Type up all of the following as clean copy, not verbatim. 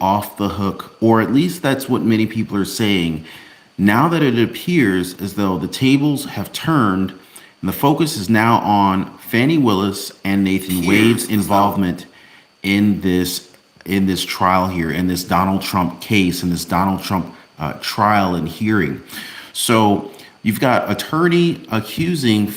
off the hook, or at least that's what many people are saying, now that it appears as though the tables have turned and the focus is now on Fani Willis and Nathan Wade's involvement in this trial here, in this Donald Trump case, in this Donald Trump trial and hearing. So you've got attorney accusing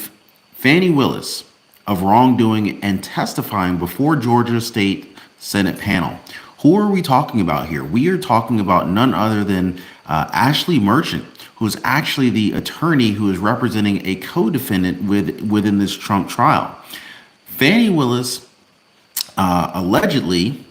Fani Willis of wrongdoing and testifying before Georgia State Senate panel. Who are we talking about here? We are talking about none other than Ashley Merchant, who is actually the attorney who is representing a co-defendant within this Trump trial. Fani Willis allegedly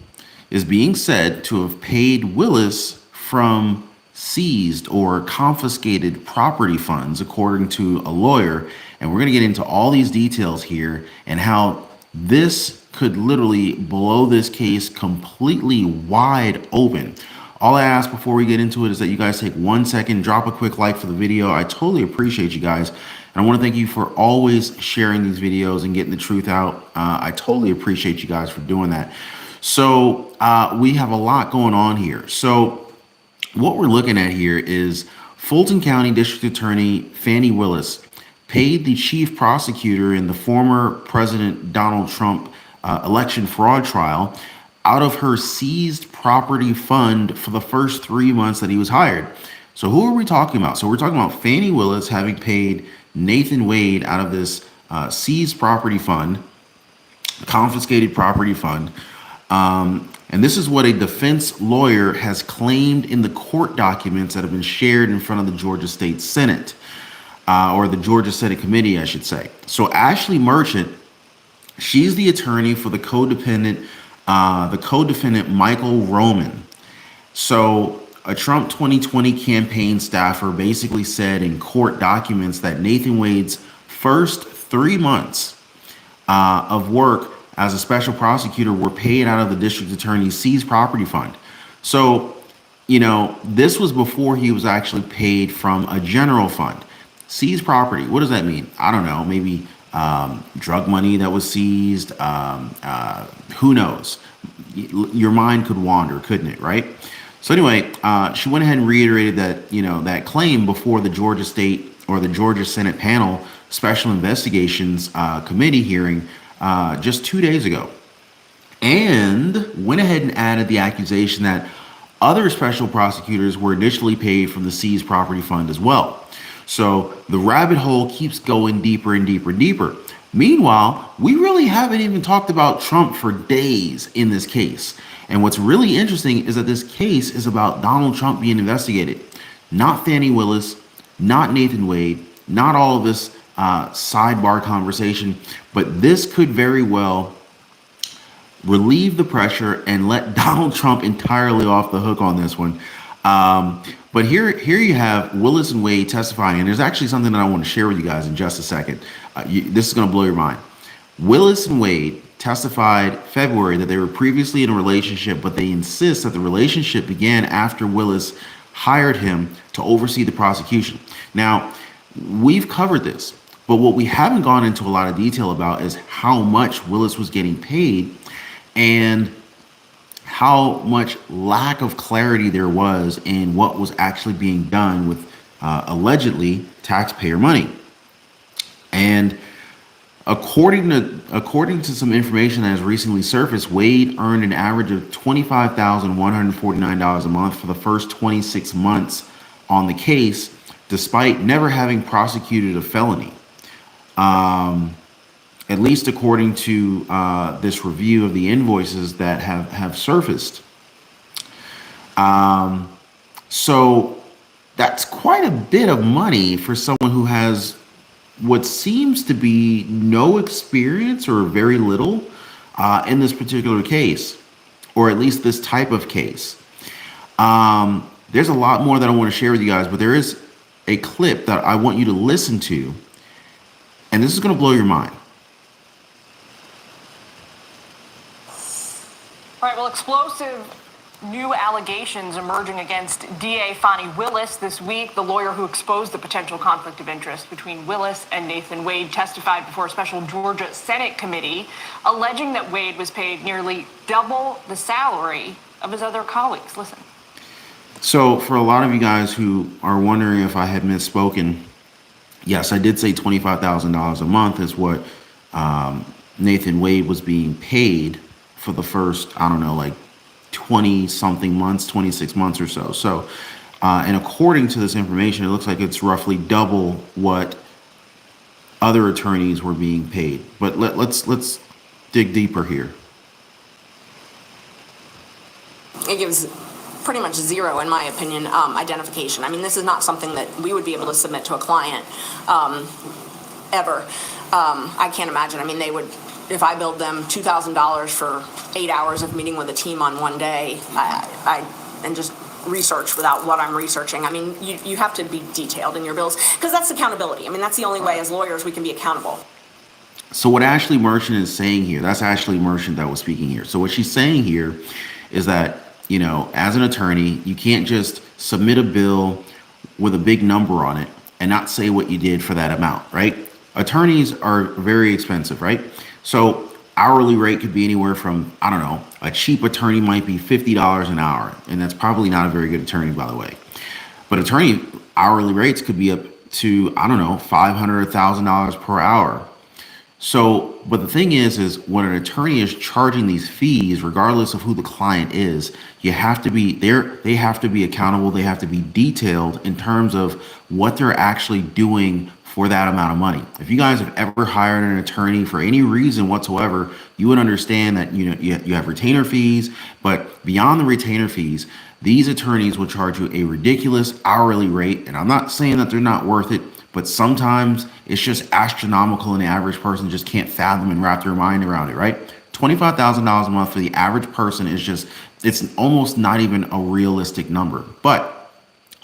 is being said to have paid Willis from seized or confiscated property funds, according to a lawyer. And we're going to get into all these details here and how this could literally blow this case completely wide open. All I ask before we get into it is that you guys take 1 second, drop a quick like for the video. I totally appreciate you guys. And I want to thank you for always sharing these videos and getting the truth out. I totally appreciate you guys for doing that. So we have a lot going on here. So what we're looking at here is Fulton County District Attorney Fani Willis paid the chief prosecutor in the former President Donald Trump election fraud trial out of her seized property fund for the first 3 months that he was hired. So who are we talking about? So we're talking about Fani Willis having paid Nathan Wade out of this seized property fund, confiscated property fund. And this is what a defense lawyer has claimed in the court documents that have been shared in front of the Georgia State Senate, or the Georgia Senate Committee, I should say. So Ashley Merchant, she's the attorney for the co-defendant Michael Roman. So a Trump 2020 campaign staffer basically said in court documents that Nathan Wade's first 3 months of work as a special prosecutor were paid out of the district attorney's seized property fund. So, you know, this was before he was actually paid from a general fund. Seized property, what does that mean? I don't know, maybe drug money that was seized, who knows? Your mind could wander, couldn't it, right? So anyway, she went ahead and reiterated that, you know, that claim before the Georgia State or the Georgia Senate panel special investigations committee hearing just 2 days ago, and went ahead and added the accusation that other special prosecutors were initially paid from the seized property fund as well. So the rabbit hole keeps going deeper and deeper and deeper. Meanwhile, we really haven't even talked about Trump for days in this case. And what's really interesting is that this case is about Donald Trump being investigated, not Fani Willis, not Nathan Wade, not all of this sidebar conversation, but this could very well relieve the pressure and let Donald Trump entirely off the hook on this one. But here you have Willis and Wade testifying, and there's actually something that I want to share with you guys in just a second. This is going to blow your mind. Willis and Wade testified February that they were previously in a relationship, but they insist that the relationship began after Willis hired him to oversee the prosecution. Now, we've covered this, but what we haven't gone into a lot of detail about is how much Willis was getting paid and how much lack of clarity there was in what was actually being done with allegedly taxpayer money. And according to some information that has recently surfaced, Wade earned an average of $25,149 a month for the first 26 months on the case, despite never having prosecuted a felony. At least according to this review of the invoices that have surfaced. So that's quite a bit of money for someone who has what seems to be no experience or very little in this particular case, or at least this type of case. There's a lot more that I want to share with you guys, but there is a clip that I want you to listen to, and this is going to blow your mind. All right, well, explosive new allegations emerging against DA Fani Willis this week. The lawyer who exposed the potential conflict of interest between Willis and Nathan Wade testified before a special Georgia Senate committee, alleging that Wade was paid nearly double the salary of his other colleagues. Listen. So for a lot of you guys who are wondering if I had misspoken, yes, I did say $25,000 a month is what Nathan Wade was being paid for the first, I don't know, like 20 something months, 26 months or so. So, and according to this information, it looks like it's roughly double what other attorneys were being paid. But let's dig deeper here. It gives pretty much zero, in my opinion, identification. I mean, this is not something that we would be able to submit to a client ever. I can't imagine. I mean, they would, if I billed them $2,000 for 8 hours of meeting with a team on one day, and just research without what I'm researching. I mean, you have to be detailed in your bills, because that's accountability. I mean, that's the only way as lawyers we can be accountable. So what Ashley Merchant is saying here, that's Ashley Merchant that was speaking here. So what she's saying here is that, you know, as an attorney, you can't just submit a bill with a big number on it and not say what you did for that amount, right? Attorneys are very expensive, right? So hourly rate could be anywhere from, I don't know, a cheap attorney might be $50 an hour. And that's probably not a very good attorney, by the way. But attorney hourly rates could be up to, I don't know, $500 or $1,000 per hour. So, but the thing is when an attorney is charging these fees, regardless of who the client is, you have to be there. They have to be accountable. They have to be detailed in terms of what they're actually doing for that amount of money. If you guys have ever hired an attorney for any reason whatsoever, you would understand that, you know, you have retainer fees, but beyond the retainer fees, these attorneys will charge you a ridiculous hourly rate. And I'm not saying that they're not worth it, but sometimes it's just astronomical and the average person just can't fathom and wrap their mind around it, right? $25,000 a month for the average person is just, it's almost not even a realistic number. But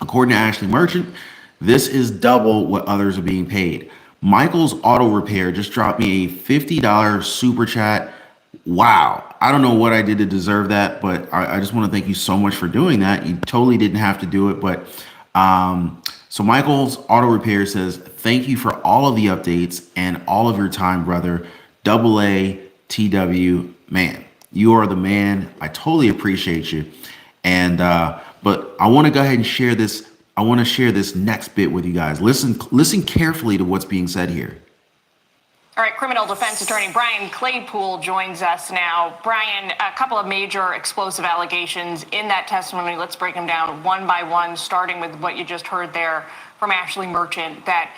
according to Ashley Merchant, this is double what others are being paid. Michael's Auto Repair just dropped me a $50 super chat. Wow. I don't know what I did to deserve that, but I just want to thank you so much for doing that. You totally didn't have to do it, but so Michael's Auto Repair says, thank you for all of the updates and all of your time, brother. AA TW, man, you are the man. I totally appreciate you. And but I want to go ahead and share this. I want to share this next bit with you guys. Listen carefully to what's being said here. All right, criminal defense attorney Brian Claypool joins us now. Brian, a couple of major explosive allegations in that testimony. Let's break them down one by one, starting with what you just heard there from Ashley Merchant, that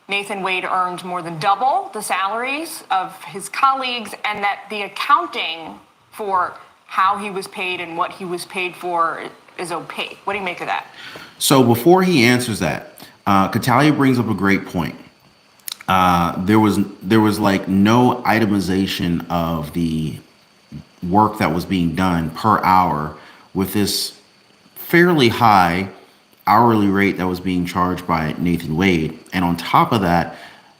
Nathan Wade earned more than double the salaries of his colleagues, and that the accounting for how he was paid and what he was paid for is opaque. What do you make of that? So before he answers that, Catalia brings up a great point. There was like no itemization of the work that was being done per hour with this fairly high hourly rate that was being charged by Nathan Wade. And on top of that,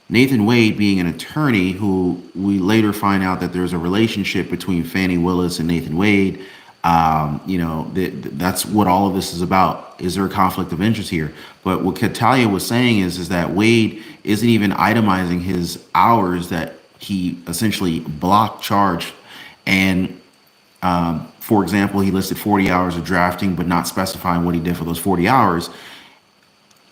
Nathan Wade being an attorney who we later find out that there's a relationship between Fani Willis and Nathan Wade. You know, that's what all of this is about. Is there a conflict of interest here? But what Catalia was saying is that Wade isn't even itemizing his hours that he essentially block charged. And for example, he listed 40 hours of drafting, but not specifying what he did for those 40 hours.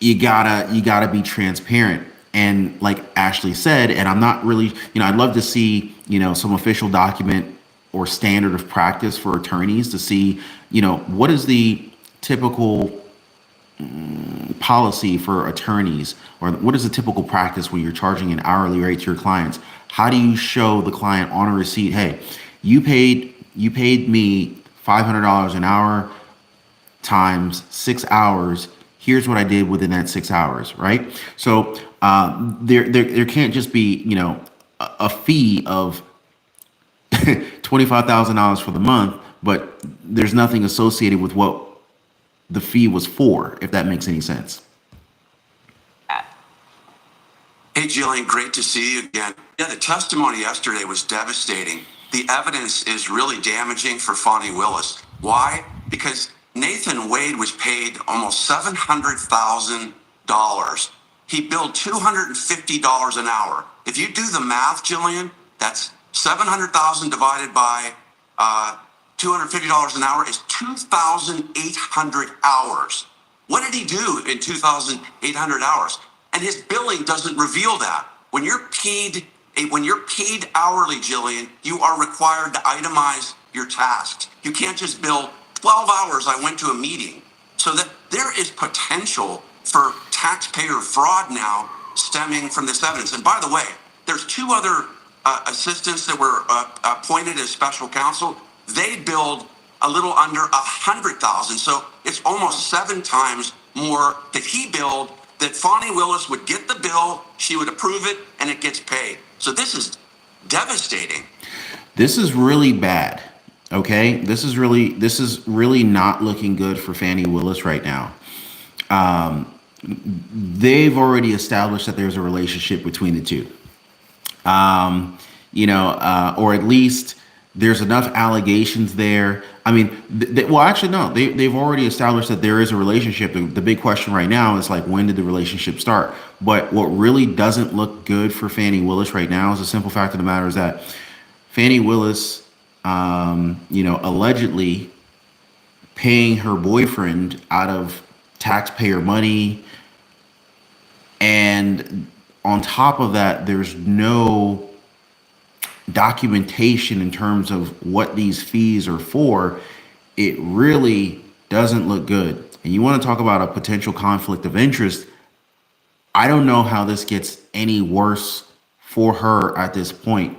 You gotta be transparent. And like Ashley said, and I'm not really, you know, I'd love to see, you know, some official document or standard of practice for attorneys to see, you know, what is the typical policy for attorneys, or what is the typical practice when you're charging an hourly rate to your clients? How do you show the client on a receipt, hey, you paid me $500 an hour times 6 hours. Here's what I did within that 6 hours, right? So there can't just be, you know, a fee of $25,000 for the month, but there's nothing associated with what the fee was for, if that makes any sense. Hey, Jillian, great to see you again. Yeah, the testimony yesterday was devastating. The evidence is really damaging for Fani Willis. Why? Because Nathan Wade was paid almost $700,000. He billed $250 an hour. If you do the math, Jillian, that's $700,000 divided by $250 an hour is 2,800 hours. What did he do in 2,800 hours? And his billing doesn't reveal that. When you're paid hourly, Jillian, you are required to itemize your tasks. You can't just bill 12 hours. I went to a meeting. So that there is potential for taxpayer fraud now stemming from this evidence. And by the way, there's two other assistants that were appointed as special counsel. They billed a little under 100,000. So it's almost 7 times more that he billed, that Fani Willis would get the bill, she would approve it, and it gets paid. So this is devastating. This is really bad. Okay, this is really not looking good for Fani Willis right now. They've already established that there's a relationship between the two. Or at least there's enough allegations there. I mean, well, actually, no, they've already established that there is a relationship. The big question right now is like, when did the relationship start? But what really doesn't look good for Fani Willis right now is the simple fact of the matter is that Fani Willis, allegedly paying her boyfriend out of taxpayer money. And on top of that, there's no documentation in terms of what these fees are for. It really doesn't look good. And you want to talk about a potential conflict of interest. I don't know how this gets any worse for her at this point.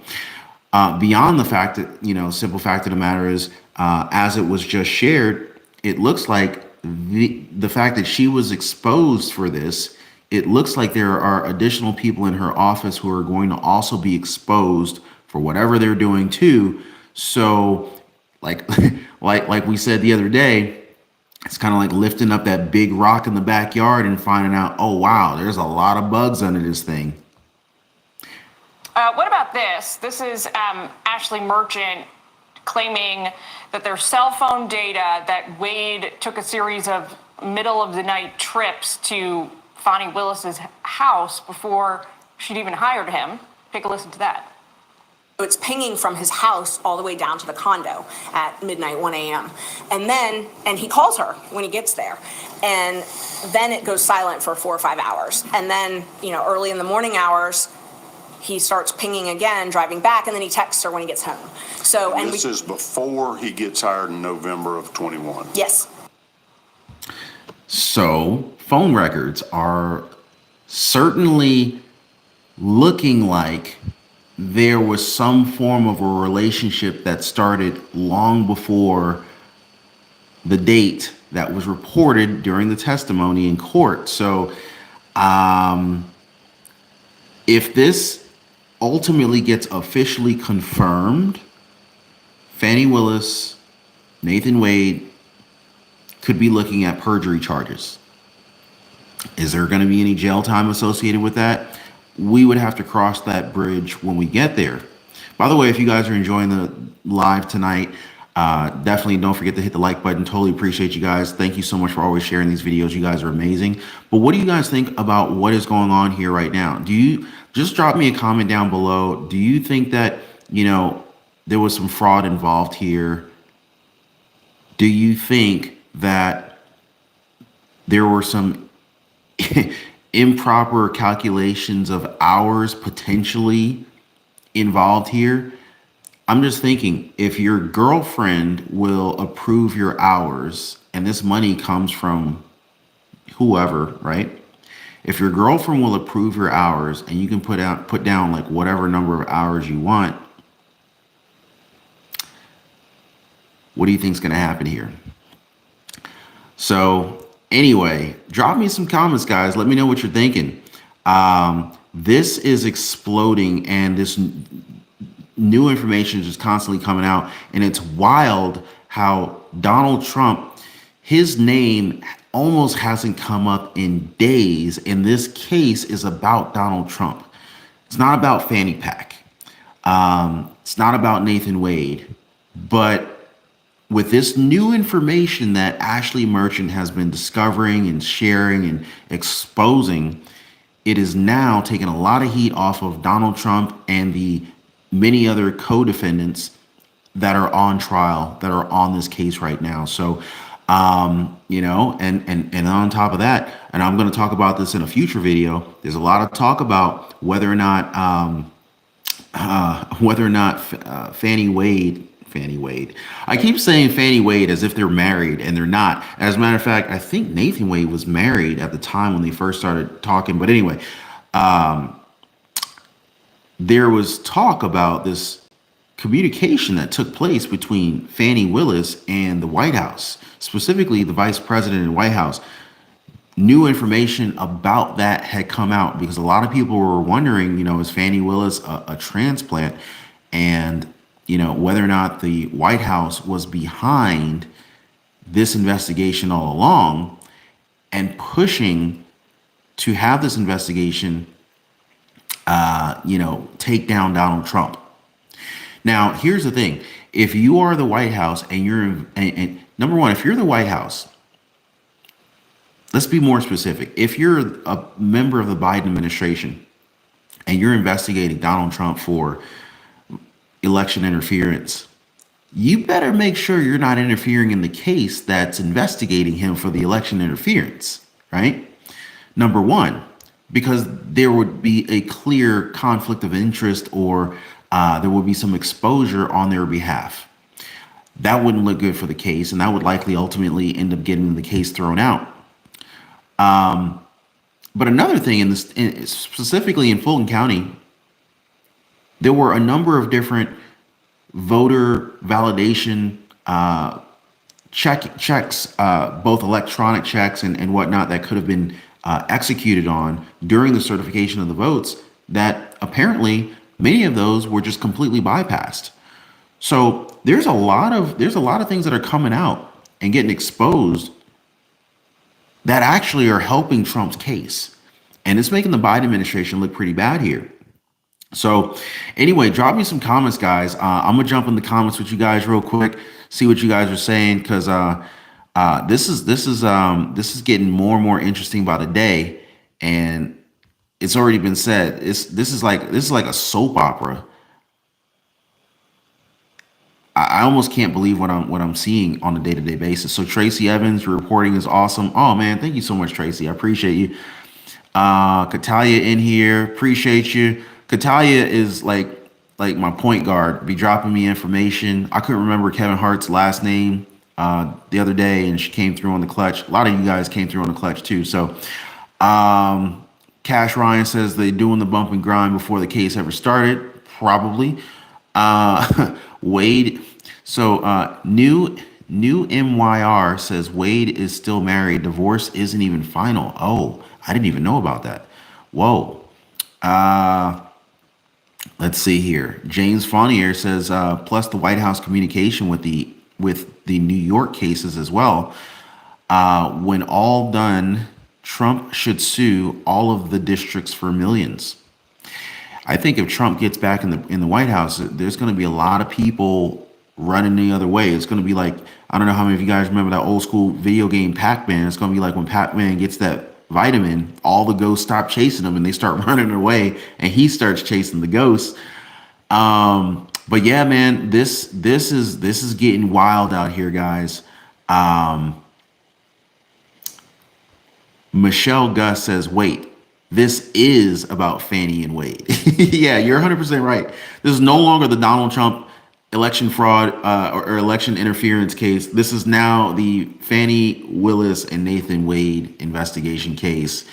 Beyond the fact that, simple fact of the matter is, as it was just shared, it looks like the fact that she was exposed for this, it looks like there are additional people in her office who are going to also be exposed for whatever they're doing too. So like we said the other day, it's kind of like lifting up that big rock in the backyard and finding out, oh, wow, there's a lot of bugs under this thing. What about this? This is Ashley Merchant claiming that their cell phone data that Wade took a series of middle of the night trips to Fani Willis's house before she'd even hired him. Take a listen to that. It's pinging from his house all the way down to the condo at midnight, 1 a.m. And he calls her when he gets there. And then it goes silent for 4 or 5 hours. And then, early in the morning hours, he starts pinging again, driving back, and then he texts her when he gets home. So, and this is before he gets hired in November of 21. Yes. So phone records are certainly looking like there was some form of a relationship that started long before the date that was reported during the testimony in court. So if this ultimately gets officially confirmed, Fani Willis, Nathan Wade could be looking at perjury charges. Is there going to be any jail time associated with that? We would have to cross that bridge when we get there. By the way, if you guys are enjoying the live tonight, definitely don't forget to hit the like button. Totally appreciate you guys. Thank you so much for always sharing these videos. You guys are amazing. But what do you guys think about what is going on here right now? Do you just drop me a comment down below? Do you think that, there was some fraud involved here? Do you think that there were some improper calculations of hours potentially involved here? I'm just thinking, if your girlfriend will approve your hours, and this money comes from whoever, right? If your girlfriend will approve your hours and you can put down like whatever number of hours you want, what do you think is going to happen here? So anyway, drop me some comments, guys. Let me know what you're thinking. This is exploding, and this new information is just constantly coming out. And it's wild how Donald Trump, his name almost hasn't come up in days. And this case is about Donald Trump. It's not about Fanny Pack. It's not about Nathan Wade. But with this new information that Ashley Merchant has been discovering and sharing and exposing, it is now taking a lot of heat off of Donald Trump and the many other co-defendants that are on trial, that are on this case right now. So, you know, and on top of that, and I'm going to talk about this in a future video. There's a lot of talk about whether or not Fani Wade. I keep saying Fani Wade as if they're married, and they're not. As a matter of fact, I think Nathan Wade was married at the time when they first started talking. But anyway, there was talk about this communication that took place between Fani Willis and the White House, specifically the vice president in the White House. New information about that had come out because a lot of people were wondering, you know, is Fani Willis a transplant? And, you know, whether or not the White House was behind this investigation all along and pushing to have this investigation, you know, take down Donald Trump. Now, here's the thing. If you are the White House and and number one, if you're the White House, let's be more specific. If you're a member of the Biden administration and you're investigating Donald Trump for election interference, you better make sure you're not interfering in the case that's investigating him for the election interference, right? Number one, because there would be a clear conflict of interest, or there would be some exposure on their behalf. That wouldn't look good for the case, and that would likely ultimately end up getting the case thrown out. But another thing in this, specifically in Fulton County, there were a number of different voter validation checks, both electronic checks and whatnot, that could have been executed on during the certification of the votes, that apparently many of those were just completely bypassed. So there's a lot of things that are coming out and getting exposed that actually are helping Trump's case. And it's making the Biden administration look pretty bad here. So anyway, drop me some comments, guys. I'm gonna jump in the comments with you guys real quick, see what you guys are saying, because this is getting more and more interesting by the day. And it's already been said, this is like a soap opera. I almost can't believe what I'm seeing on a day-to-day basis. So Tracy Evans, your reporting is awesome. Oh man, thank you so much, Tracy. I appreciate you. Katalia in here, appreciate you. Katalia is like my point guard, be dropping me information. I couldn't remember Kevin Hart's last name the other day, and she came through on the clutch. A lot of you guys came through on the clutch too. So Cash Ryan says they doing the bump and grind before the case ever started. Probably. Wade. So new MYR says Wade is still married. Divorce isn't even final. Oh, I didn't even know about that. Whoa. Let's see here. James Fournier says plus the White House communication with the New York cases as well. When all done, Trump should sue all of the districts for millions. I think if Trump gets back in the White House, there's going to be a lot of people running the other way. It's going to be like, I don't know how many of you guys remember that old school video game Pac-Man. It's going to be like when Pac-Man gets that vitamin, all the ghosts stop chasing him and they start running away, and he starts chasing the ghosts. But yeah, man, this is getting wild out here, guys. Michelle Gus says, wait, this is about Fani and Wade. Yeah, you're 100% right. This is no longer the Donald Trump election fraud or election interference case. This is now the Fani Willis and Nathan Wade investigation case.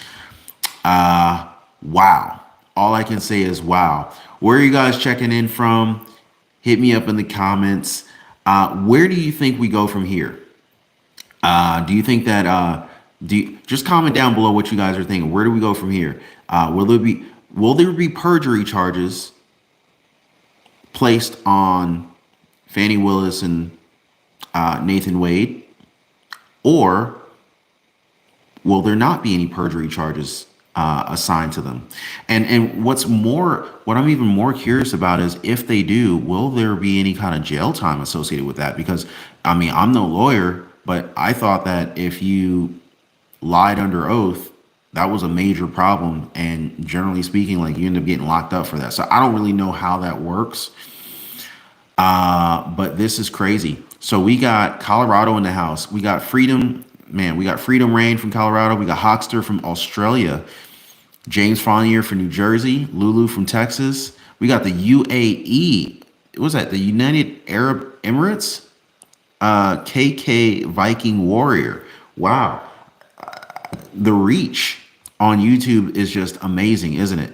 Wow. All I can say is wow. Where are you guys checking in from? Hit me up in the comments. Where do you think we go from here? Do you think that just comment down below what you guys are thinking? Where do we go from here? Will there be perjury charges placed on Fani Willis and Nathan Wade, or will there not be any perjury charges assigned to them? And what I'm even more curious about is, if they do, will there be any kind of jail time associated with that? Because I mean, I'm no lawyer, but I thought that if you lied under oath, that was a major problem, and generally speaking, like, you end up getting locked up for that. So I don't really know how that works. But this is crazy. So we got Colorado in the house. We got Freedom, man. We got Freedom Rain from Colorado. We got Hoxter from Australia. James Fournier from New Jersey. Lulu from Texas. We got the UAE. What was that? The United Arab Emirates. KK Viking Warrior. Wow. The reach on YouTube is just amazing, isn't it?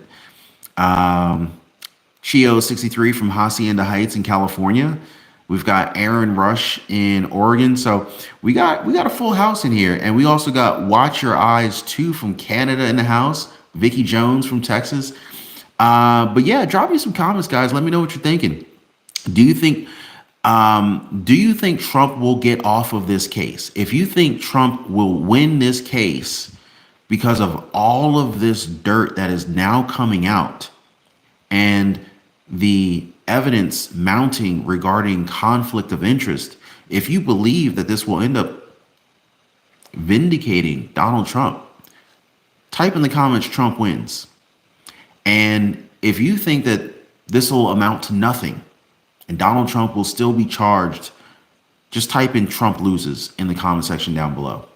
Chio63 from Hacienda Heights in California. We've got Aaron Rush in Oregon. So we got a full house in here. And we also got Watch Your Eyes 2 from Canada in the house. Vicky Jones from Texas. But yeah, drop me some comments, guys. Let me know what you're thinking. Do you think Trump will get off of this case? If you think Trump will win this case because of all of this dirt that is now coming out and the evidence mounting regarding conflict of interest, if you believe that this will end up vindicating Donald Trump, type in the comments Trump wins. And if you think that this will amount to nothing and Donald Trump will still be charged, just type in Trump loses in the comment section down below.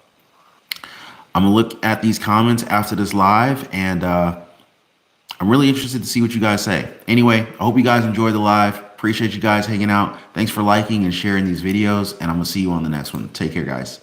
I'm gonna look at these comments after this live, and I'm really interested to see what you guys say. Anyway, I hope you guys enjoyed the live. Appreciate you guys hanging out. Thanks for liking and sharing these videos, and I'm gonna see you on the next one. Take care, guys.